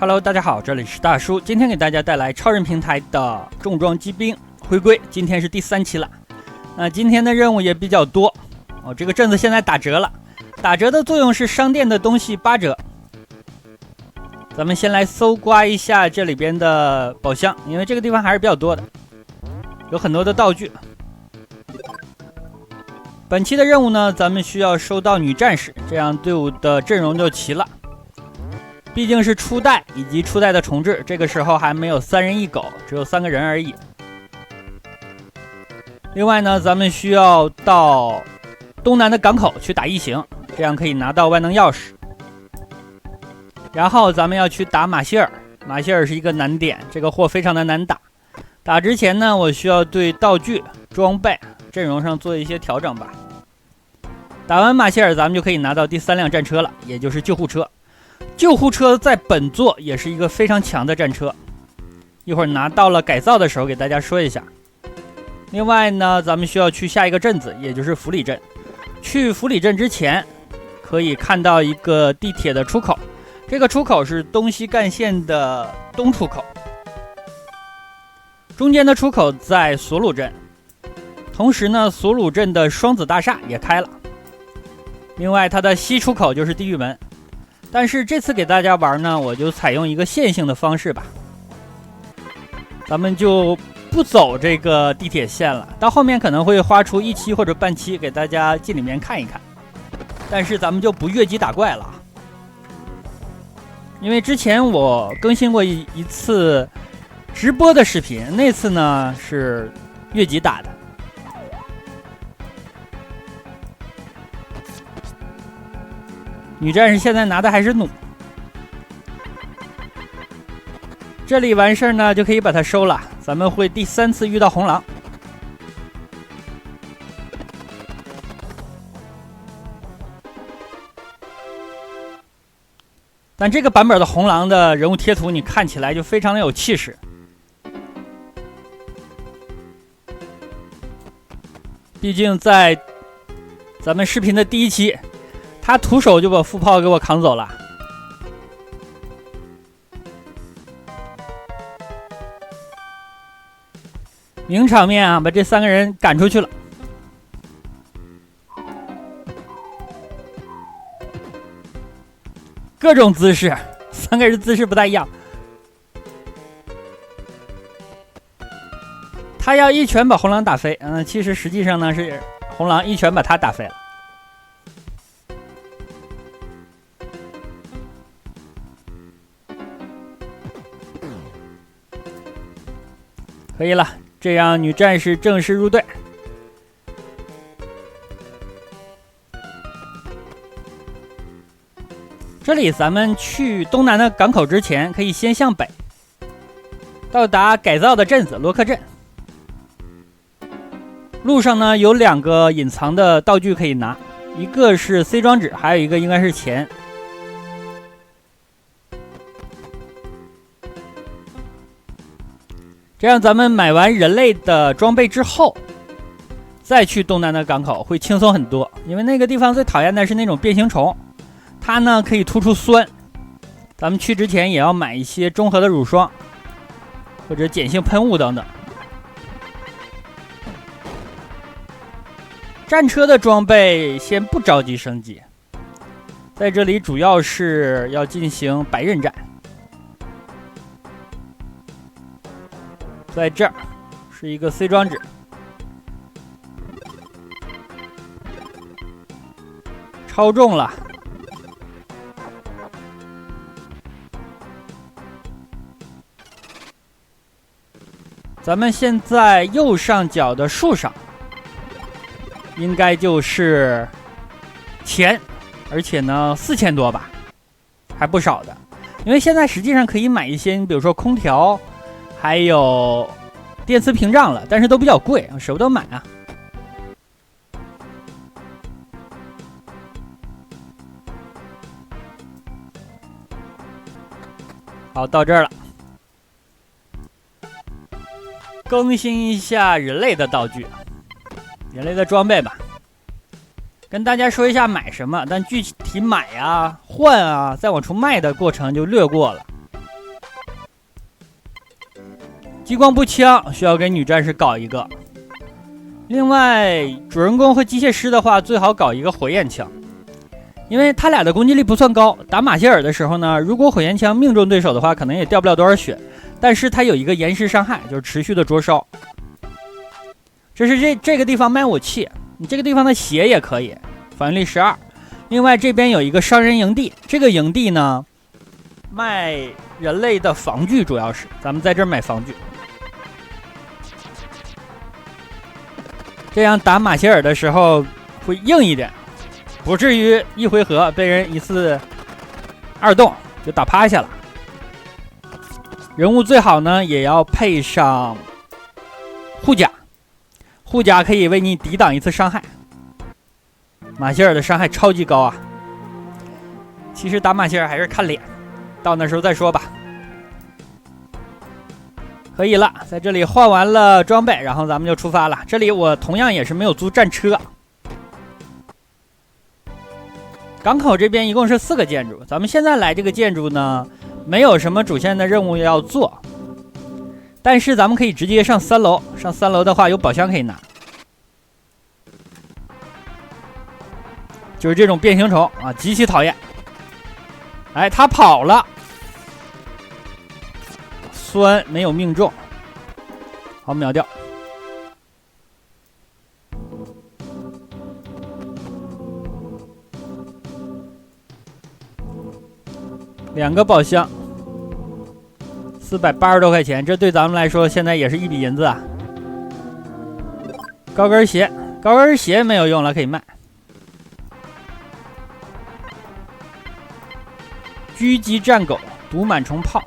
Hello， 大家好，这里是大叔，今天给大家带来超人平台的重装机兵回归，今天是第3期了。那今天的任务也比较多哦，这个镇子现在打折了，打折的作用是商店的东西8折。咱们先来搜刮一下这里边的宝箱，因为这个地方还是比较多的，有很多的道具。本期的任务呢，咱们需要收到女战士，这样队伍的阵容就齐了。毕竟是初代以及初代的重置，这个时候还没有3人1狗，只有3个人而已。另外呢，咱们需要到东南的港口去打异形，这样可以拿到万能钥匙。然后咱们要去打马歇尔，马歇尔是一个难点，这个货非常的难打。打之前呢，我需要对道具、装备、阵容上做一些调整吧。打完马歇尔，咱们就可以拿到第3辆战车了，也就是救护车。救护车在本作也是一个非常强的战车，一会儿拿到了改造的时候给大家说一下。另外呢，咱们需要去下一个镇子，也就是福里镇。去福里镇之前，可以看到一个地铁的出口，这个出口是东西干线的东出口，中间的出口在索鲁镇。同时呢，索鲁镇的双子大厦也开了。另外，它的西出口就是地狱门。但是这次给大家玩呢，我就采用一个线性的方式吧，咱们就不走这个地铁线了，到后面可能会花出1期或者半期给大家进里面看一看，但是咱们就不越级打怪了，因为之前我更新过一次直播的视频，那次呢是越级打的。女战士现在拿的还是弩，这里完事儿呢就可以把它收了。咱们会第3次遇到红狼，但这个版本的红狼的人物贴图你看起来就非常的有气势。毕竟在咱们视频的第1期，他徒手就把副炮给我扛走了。名场面啊，把这3个人赶出去了。各种姿势，3个人姿势不太一样。他要一拳把红狼打飞，其实实际上呢是红狼一拳把他打飞了。可以了，这样女战士正式入队。这里咱们去东南的港口之前，可以先向北，到达改造的镇子罗克镇。路上呢有2个隐藏的道具可以拿，一个是 C 装置，还有一个应该是钱。这样咱们买完人类的装备之后，再去东南的港口会轻松很多，因为那个地方最讨厌的是那种变形虫，它呢可以突出酸。咱们去之前也要买一些中和的乳霜或者碱性喷雾等等。战车的装备先不着急升级，在这里主要是要进行白刃战。在这儿是一个 C 装置，超重了。咱们现在右上角的树上应该就是钱，而且呢4000多吧，还不少的。因为现在实际上可以买一些，比如说空调还有电磁屏障了，但是都比较贵，舍不得买啊。好，到这儿了，更新一下人类的道具，人类的装备吧。跟大家说一下买什么，但具体买啊、换啊、再往出卖的过程就略过了。激光步枪需要给女战士搞一个。另外，主人公和机械师的话，最好搞一个火焰枪，因为他俩的攻击力不算高。打马歇尔的时候呢，如果火焰枪命中对手的话，可能也掉不了多少血，但是它有一个延时伤害，就是持续的灼烧。这是这个地方卖武器，你这个地方的血也可以，反应力12。另外这边有一个商人营地，这个营地呢卖人类的防具，主要是咱们在这儿买防具。这样打马歇尔的时候会硬一点，不至于一回合被人一次2动就打趴下了。人物最好呢也要配上护甲，护甲可以为你抵挡一次伤害。马歇尔的伤害超级高啊！其实打马歇尔还是看脸，到那时候再说吧。可以了，在这里换完了装备，然后咱们就出发了。这里我同样也是没有租战车。港口这边一共是4个建筑，咱们现在来这个建筑呢，没有什么主线的任务要做，但是咱们可以直接上3楼。上3楼的话，有宝箱可以拿，就是这种变形虫啊，极其讨厌。哎，他跑了。酸没有命中，好秒掉。2个宝箱，480多块钱，这对咱们来说现在也是一笔银子啊。高跟鞋，高跟鞋没有用了，可以卖。狙击战狗，毒螨虫炮。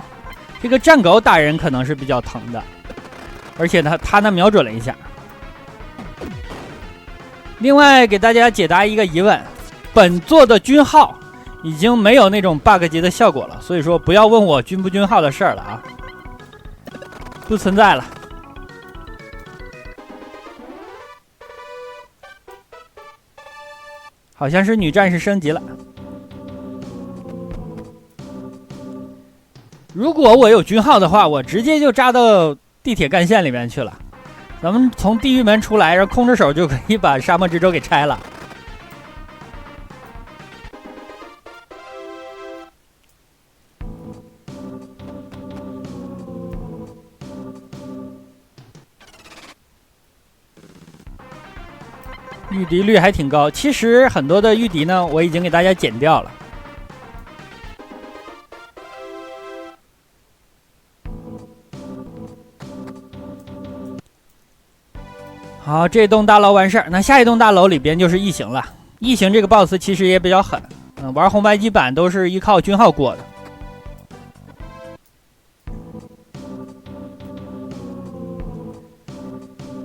这个战狗打人可能是比较疼的，而且他那瞄准了一下。另外给大家解答一个疑问，本作的军号已经没有那种 bug 级的效果了，所以说不要问我军不军号的事儿了啊，不存在了。好像是女战士升级了。如果我有军号的话，我直接就扎到地铁干线里面去了。咱们从地狱门出来，然后空着手就可以把沙漠之舟给拆了。御敌率还挺高，其实很多的御敌呢，我已经给大家减掉了。好，这栋大楼完事儿，那下一栋大楼里边就是异形了。异形这个 BOSS 其实也比较狠，玩红白机版都是依靠军号过的。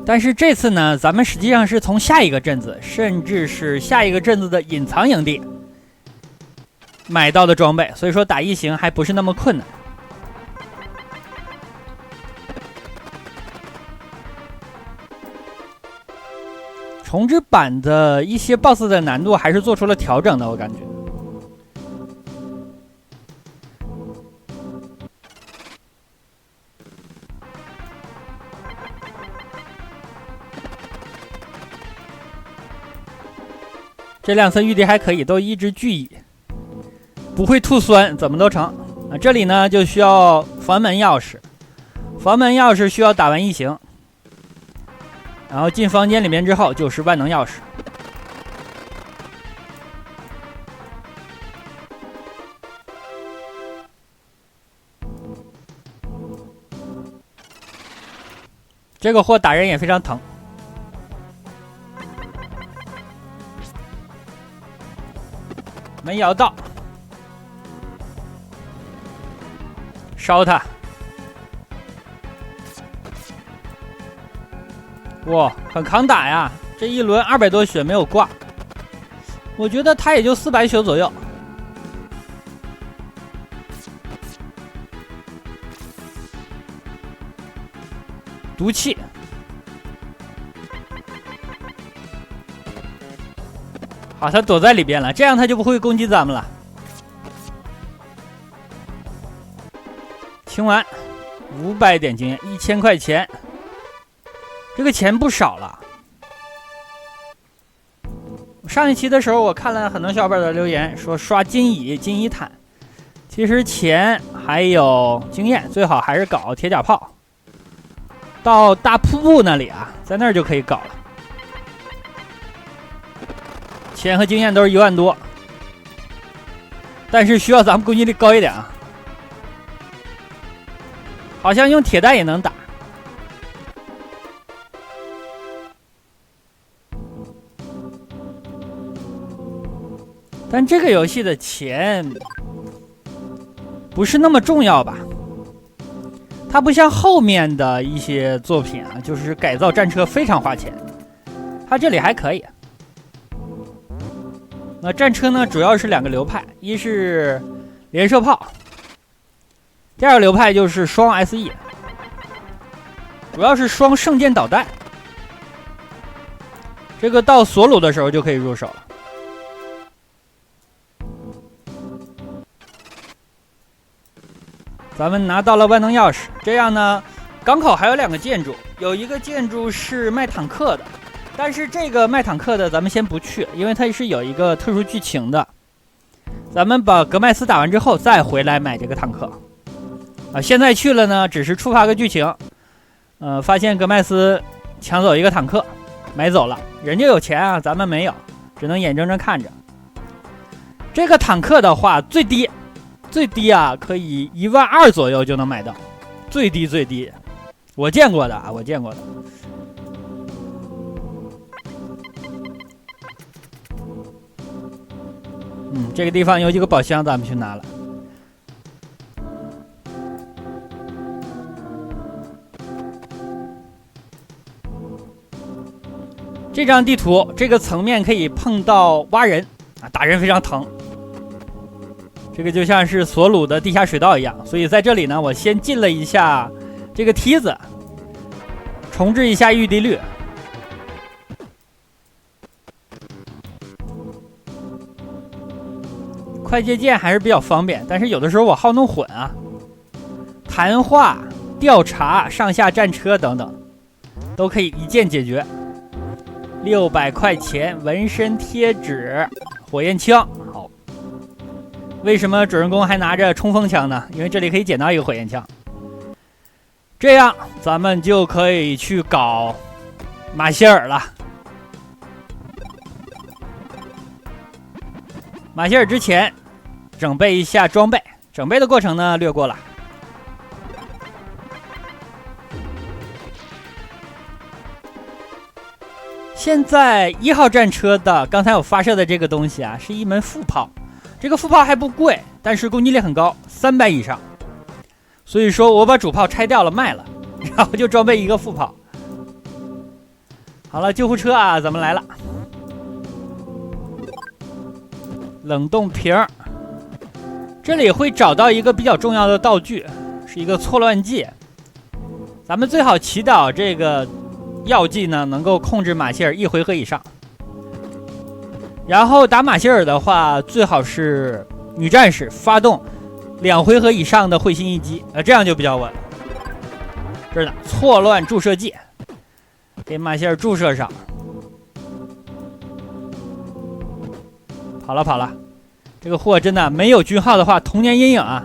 但是这次呢，咱们实际上是从下一个镇子，甚至是下一个镇子的隐藏营地买到的装备，所以说打异形还不是那么困难。重置版的一些 BOSS 的难度还是做出了调整的，我感觉。这2次御敌还可以，都一直聚乙，不会吐酸，怎么都成。啊，这里呢就需要房门钥匙，房门钥匙需要打完异形。然后进房间里面之后就是万能钥匙。这个货打人也非常疼。没咬到，烧他。哇，很抗打呀！这一轮200多血没有挂，我觉得他也就400血左右。毒气，好，他躲在里边了，这样他就不会攻击咱们了。清完， 500点经验，1000块钱，这个钱不少了。上一期的时候，我看了很多小伙伴的留言，说刷金蚁坦，其实钱还有经验，最好还是搞铁甲炮。到大瀑布那里啊，在那儿就可以搞了。钱和经验都是1万多，但是需要咱们攻击力高一点啊。好像用铁弹也能打。但这个游戏的钱不是那么重要吧？它不像后面的一些作品啊，就是改造战车非常花钱。它这里还可以。那战车呢，主要是2个流派，一是连射炮，第2个流派就是双 SE， 主要是双圣剑导弹。这个到索鲁的时候就可以入手了。咱们拿到了万能钥匙，这样呢，港口还有2个建筑，有一个建筑是卖坦克的，但是这个卖坦克的咱们先不去，因为它是有一个特殊剧情的。咱们把格麦斯打完之后再回来买这个坦克。现在去了呢，只是触发个剧情，发现格麦斯抢走一个坦克，买走了，人家有钱啊，咱们没有，只能眼睁睁看着。这个坦克的话，最低啊，可以1万2左右就能买到，最低，我见过的啊，我见过的。这个地方有几个宝箱，咱们去拿了。这张地图，这个层面可以碰到挖人啊，打人非常疼。这个就像是索鲁的地下水道一样，所以在这里呢，我先进了一下这个梯子，重置一下预敌率。快捷键还是比较方便，但是有的时候我好弄混啊。谈话、调查、上下战车等等，都可以一键解决。600块钱，纹身贴纸、火焰枪。好，为什么主人公还拿着冲锋枪呢？因为这里可以捡到一个火焰枪。这样咱们就可以去搞马歇尔了。马歇尔之前整备一下装备，整备的过程呢略过了。现在1号战车的刚才我发射的这个东西啊，是一门副炮，这个副炮还不贵，但是攻击力很高，300以上。所以说我把主炮拆掉了卖了，然后就装备一个副炮。好了，救护车啊，咱们来了。冷冻瓶，这里会找到一个比较重要的道具，是一个错乱剂。咱们最好祈祷这个药剂呢能够控制马歇尔1回合以上。然后打马歇尔的话，最好是女战士发动2回合以上的会心一击，这样就比较稳。这儿呢，错乱注射剂，给马歇尔注射上。跑了，这个货真的没有军号的话，童年阴影啊！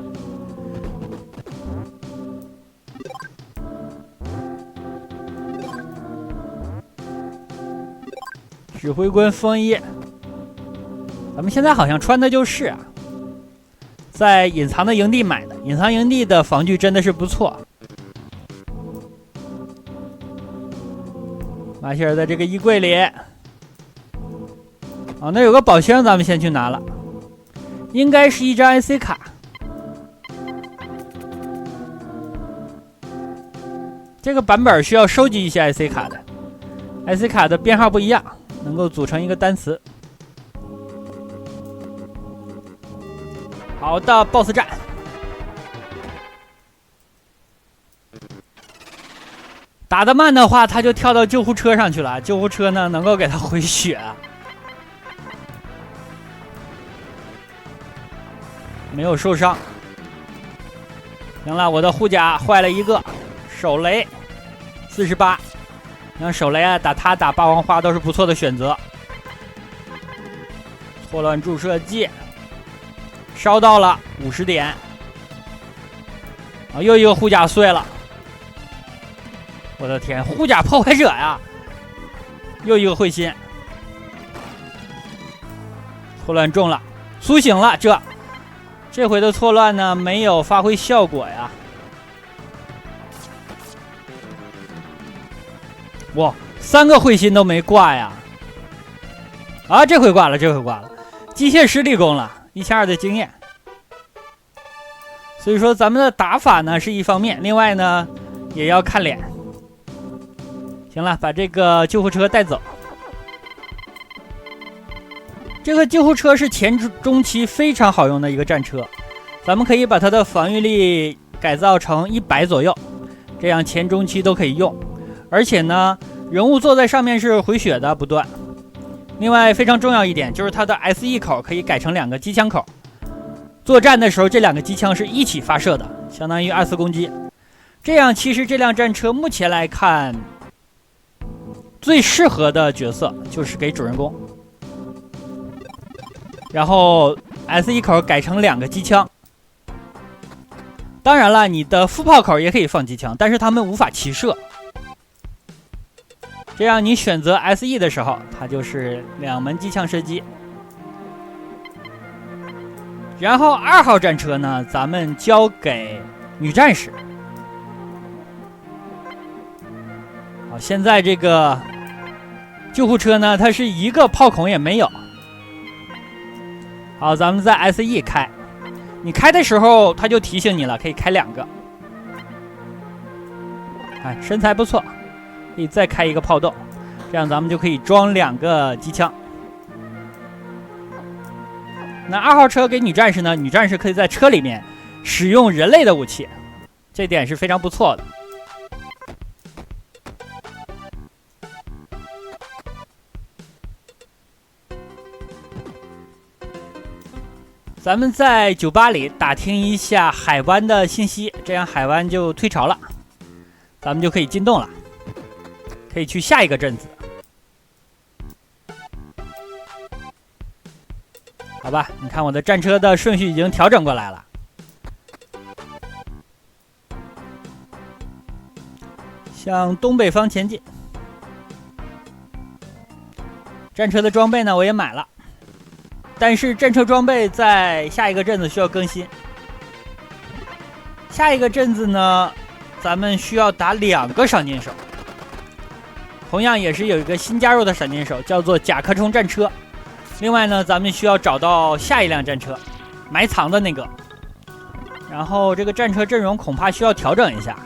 指挥官风衣，咱们现在好像穿的就是啊，在隐藏的营地买的，隐藏营地的防具真的是不错。马歇尔在这个衣柜里。那有个宝箱，咱们先去拿了，应该是一张 IC 卡。这个版本需要收集一些 IC 卡的 ，IC 卡的编号不一样，能够组成一个单词。好的 ，BOSS 战。打得慢的话，他就跳到救护车上去了，救护车呢能够给他回血。没有受伤，行了，我的护甲坏了一个，手雷48。像手雷啊，打它打霸王花都是不错的选择。错乱注射剂烧到了50点，啊，又一个护甲碎了。我的天，护甲破坏者呀！又一个会心，错乱中了，苏醒了。这回的错乱呢，没有发挥效果呀。哇，3个会心都没挂呀！啊，这回挂了，机械师立功了，1200的经验。所以说咱们的打法呢是一方面，另外呢也要看脸。行了，把这个救护车带走。这个救护车是前中期非常好用的一个战车，咱们可以把它的防御力改造成100左右，这样前中期都可以用。而且呢，人物坐在上面是回血的不断。另外非常重要一点就是它的 SE 口可以改成2个机枪口，作战的时候这2个机枪是一起发射的，相当于2次攻击。这样其实这辆战车目前来看最适合的角色就是给主人公，然后 SE 口改成2个机枪。当然了，你的副炮口也可以放机枪，但是他们无法齐射。这样你选择 SE 的时候，它就是2门机枪射击。然后2号战车呢，咱们交给女战士。好，现在这个救护车呢，它是一个炮孔也没有。好，咱们在 SE 开，你开的时候它就提醒你了，可以开2个。哎，身材不错，可以再开一个炮斗，这样咱们就可以装2个机枪。那2号车给女战士呢，女战士可以在车里面使用人类的武器，这点是非常不错的。咱们在酒吧里打听一下海湾的信息，这样海湾就退潮了，咱们就可以进洞了，可以去下一个镇子。好吧，你看我的战车的顺序已经调整过来了。向东北方前进。战车的装备呢，我也买了。但是战车装备在下一个镇子需要更新。下一个镇子呢，咱们需要打2个赏金手，同样也是有一个新加入的赏金手，叫做甲壳虫战车。另外呢，咱们需要找到下一辆战车，埋藏的那个。然后这个战车阵容恐怕需要调整一下，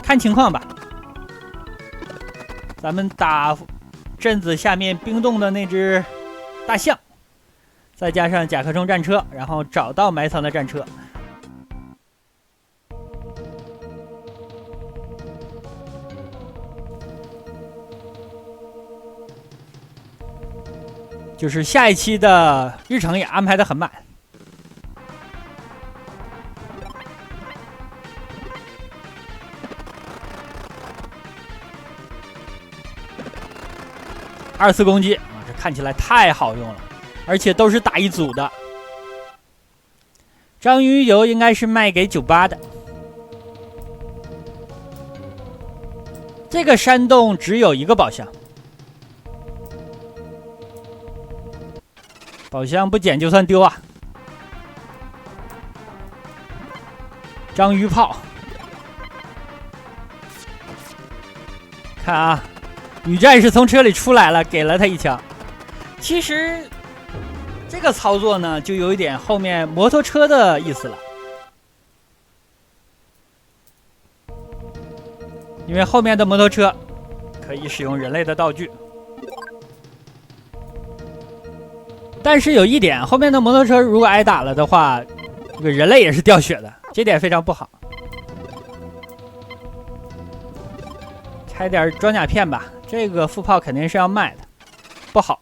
看情况吧。咱们打镇子下面冰冻的那只大象。再加上甲壳虫战车，然后找到埋藏的战车。就是下一期的日程也安排得很满。2次攻击啊，这看起来太好用了。而且都是打一组的。章鱼油应该是卖给酒吧的。这个山洞只有1个宝箱，宝箱不捡就算丢啊！章鱼炮，看啊，女战士从车里出来了，给了他一枪。其实。这个操作呢，就有一点后面摩托车的意思了，因为后面的摩托车可以使用人类的道具，但是有一点，后面的摩托车如果挨打了的话，这个人类也是掉血的，这点非常不好。拆点装甲片吧，这个副炮肯定是要卖的，不好。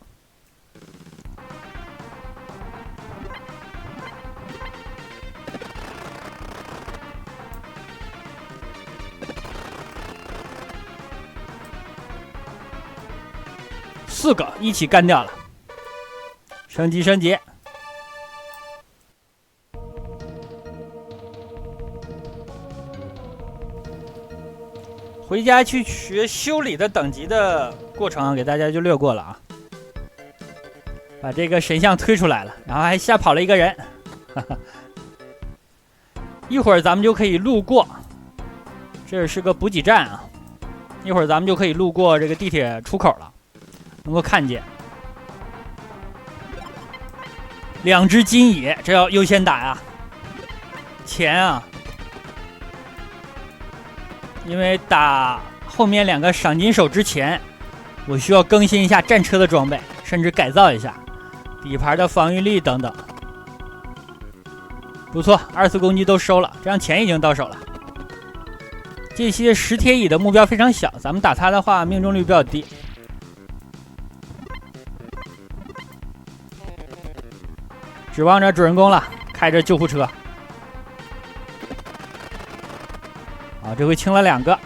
4个一起干掉了，升级升级。回家去学修理的等级的过程，给大家就略过了啊。把这个神像推出来了，然后还吓跑了一个人。一会儿咱们就可以路过，这是个补给站啊。一会儿咱们就可以路过这个地铁出口了，能够看见2只金蚁，这要优先打呀。钱啊！因为打后面2个赏金手之前，我需要更新一下战车的装备，甚至改造一下底盘的防御力等等。不错，2次攻击都收了，这样钱已经到手了。这些石铁蚁的目标非常小，咱们打它的话命中率比较低。指望着主人公了，开着救护车。啊，这回清了2个，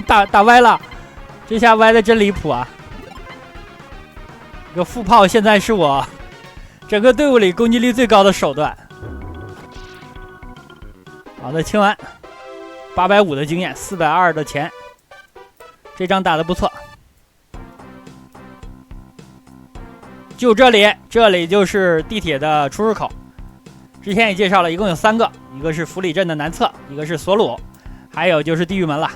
打歪了，这下歪的真离谱啊！这个副炮现在是我整个队伍里攻击力最高的手段。好的，清完，850的经验，420的钱，这仗打得不错。就这里就是地铁的出入口。之前也介绍了，一共有3个，一个是弗里镇的南侧，一个是索鲁，还有就是地狱门了。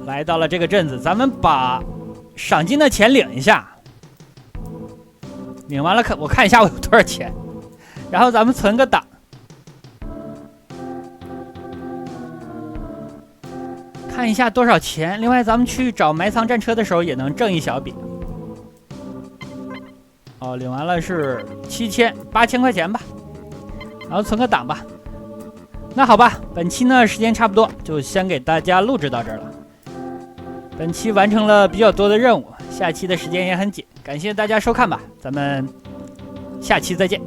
来到了这个镇子，咱们把赏金的钱领一下，领完了我看一下我有多少钱，然后咱们存个档，看一下多少钱。另外咱们去找埋藏战车的时候也能挣一小笔。哦，领完了是8000块钱吧，然后存个档吧。那好吧，本期呢时间差不多，就先给大家录制到这儿了。本期完成了比较多的任务，下期的时间也很紧，感谢大家收看吧，咱们下期再见。